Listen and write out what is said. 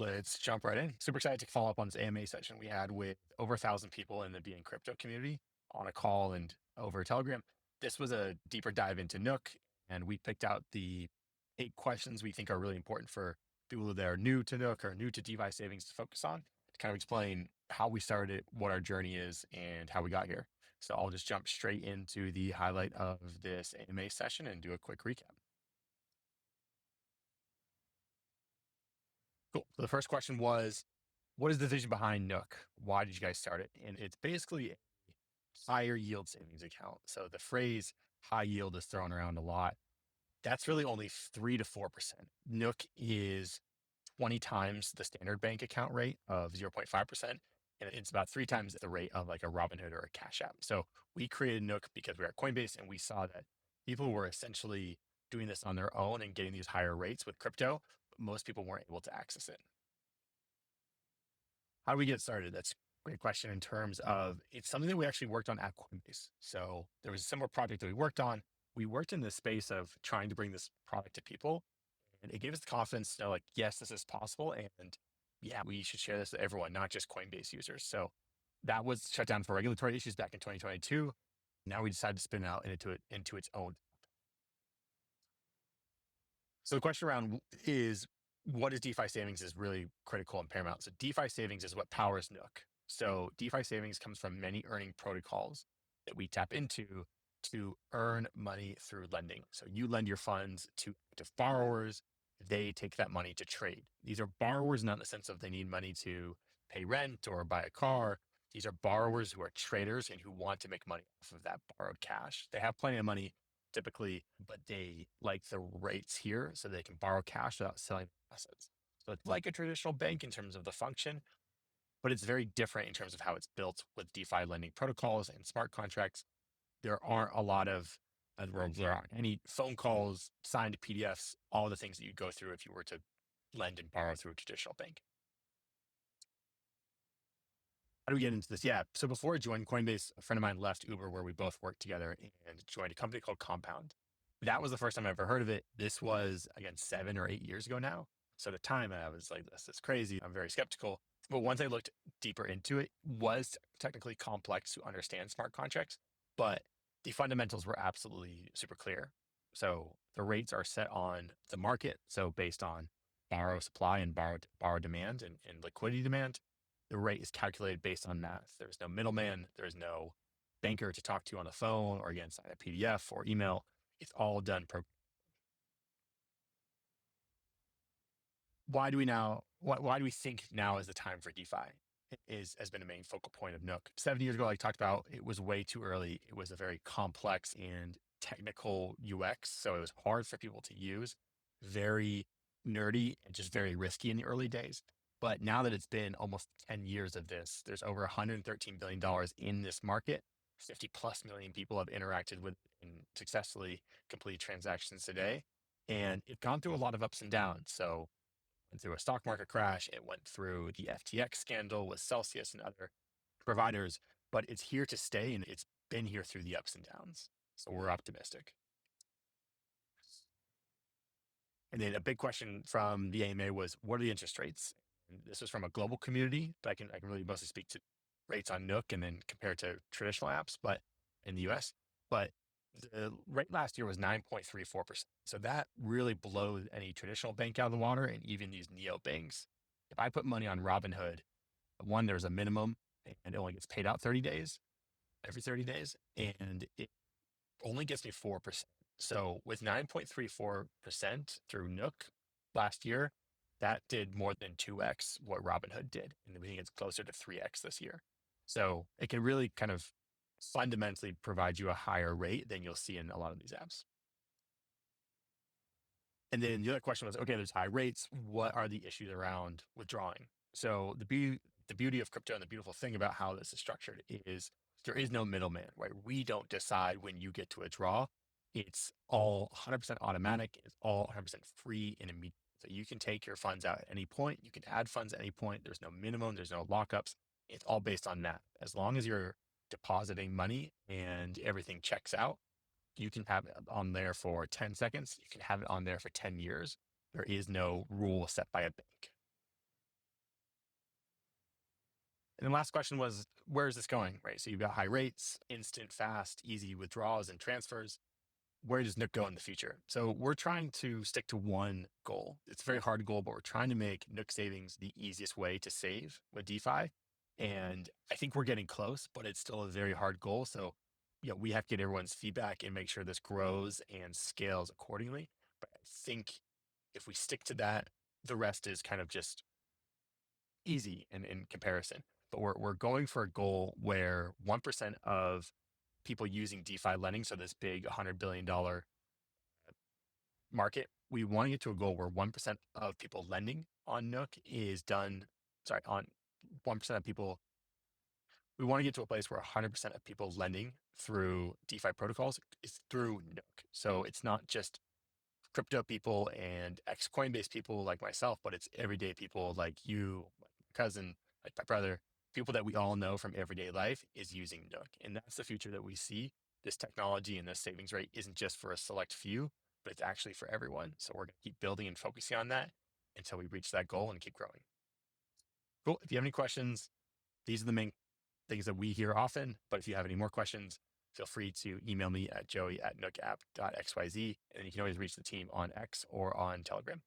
Let's jump right in. Super excited to follow up on this AMA session we had with over 1,000 people in the BeInCrypto community on a call and over Telegram. This was a deeper dive into Nook, and we picked out the 8 questions we think are really important for people that are new to Nook or new to DeFi savings to focus on, to kind of explain how we started, what our journey is, and how we got here. So I'll just jump straight into the highlight of this AMA session and do a quick recap. Cool. So the first question was, what is the vision behind Nook? Why did you guys start it? And it's basically a higher yield savings account. So the phrase high yield is thrown around a lot. That's really only 3 to 4%. Nook is 20 times the standard bank account rate of 0.5%. And it's about 3 times the rate of like a Robinhood or a Cash App. So we created Nook because we were at Coinbase and we saw that people were essentially doing this on their own and getting these higher rates with crypto, but most people weren't able to access it. How do we get started? That's a great question in terms of it's something that we actually worked on at Coinbase. So there was a similar project that we worked on. We worked in the space of trying to bring this product to people, and it gave us the confidence to know, like, yes, this is possible. And yeah, we should share this with everyone, not just Coinbase users. So that was shut down for regulatory issues back in 2022. Now we decided to spin it out into its own. So the question around is, what is DeFi savings is really critical and paramount. So DeFi savings is what powers Nook. So DeFi savings comes from many earning protocols that we tap into to earn money through lending. So you lend your funds to active borrowers. They take that money to trade. These are borrowers, not in the sense of they need money to pay rent or buy a car. These are borrowers who are traders and who want to make money off of that borrowed cash. They have plenty of money typically, but they like the rates here so they can borrow cash without selling assets. So it's like a traditional bank in terms of the function, but it's very different in terms of how it's built with DeFi lending protocols and smart contracts. There aren't a lot of, there aren't any phone calls, signed PDFs, all the things that you go through if you were to lend and borrow through a traditional bank. How do we get into this? Yeah. So before I joined Coinbase, a friend of mine left Uber where we both worked together and joined a company called Compound. That was the first time I ever heard of it. This was, again, 7 or 8 years ago now. So at the time I was like, this is crazy. I'm very skeptical. But once I looked deeper into it, was technically complex to understand smart contracts, but the fundamentals were absolutely super clear. So the rates are set on the market. So based on borrow supply and borrow demand and liquidity demand, the rate is calculated based on math. There's no middleman. There's no banker to talk to on the phone or again, sign a PDF or email. It's all done per. Why do we think now is the time for DeFi? Has been a main focal point of Nook. 7 years ago, like I talked about, it was way too early. It was a very complex and technical UX. So it was hard for people to use, very nerdy and just very risky in the early days. But now that it's been almost 10 years of this, there's over $113 billion in this market. 50 plus million people have interacted with and successfully completed transactions today. And it's gone through a lot of ups and downs. So went through a stock market crash. It went through the FTX scandal with Celsius and other providers, but it's here to stay and it's been here through the ups and downs. So we're optimistic. And then a big question from the AMA was, what are the interest rates? And this was from a global community, but I can really mostly speak to rates on Nook and then compare to traditional apps, but in the US. But the rate last year was 9.34%. So that really blows any traditional bank out of the water and even these neo banks. If I put money on Robinhood, one, there's a minimum and it only gets paid out every 30 days, and it only gets me 4%. So with 9.34% through Nook last year, that did more than 2x what Robinhood did. And we think it's closer to 3x this year. So it can really kind of fundamentally provide you a higher rate than you'll see in a lot of these apps. And then the other question was, okay, there's high rates. What are the issues around withdrawing? So the beauty of crypto and the beautiful thing about how this is structured is there is no middleman, right? We don't decide when you get to withdraw. It's all 100% automatic. It's all 100% free and immediate. So you can take your funds out at any point. You can add funds at any point. There's no minimum. There's no lockups. It's all based on that. As long as you're depositing money and everything checks out, you can have it on there for 10 seconds. You can have it on there for 10 years. There is no rule set by a bank. And then last question was, where is this going, right? So you've got high rates, instant, fast, easy withdrawals and transfers. Where does Nook go in the future? So we're trying to stick to one goal. It's a very hard goal, but we're trying to make Nook savings the easiest way to save with DeFi. And I think we're getting close, but it's still a very hard goal. So, we have to get everyone's feedback and make sure this grows and scales accordingly. But I think if we stick to that, the rest is kind of just easy in comparison. But we're going for a goal where 1% of people using DeFi lending, so this big $100 billion market, we want to get to a goal where 1% of people lending on Nook is done, sorry, on 1% of people. We want to get to a place where 100% of people lending through DeFi protocols is through Nook. So it's not just crypto people and ex Coinbase people like myself, but it's everyday people like you, like my cousin, like my brother, people that we all know from everyday life is using Nook. And that's the future that we see. This technology and this savings rate isn't just for a select few, but it's actually for everyone. So we're going to keep building and focusing on that until we reach that goal and keep growing. Cool. If you have any questions, these are the main things that we hear often. But if you have any more questions, feel free to email me at joey@Nookapp.xyz. And you can always reach the team on X or on Telegram.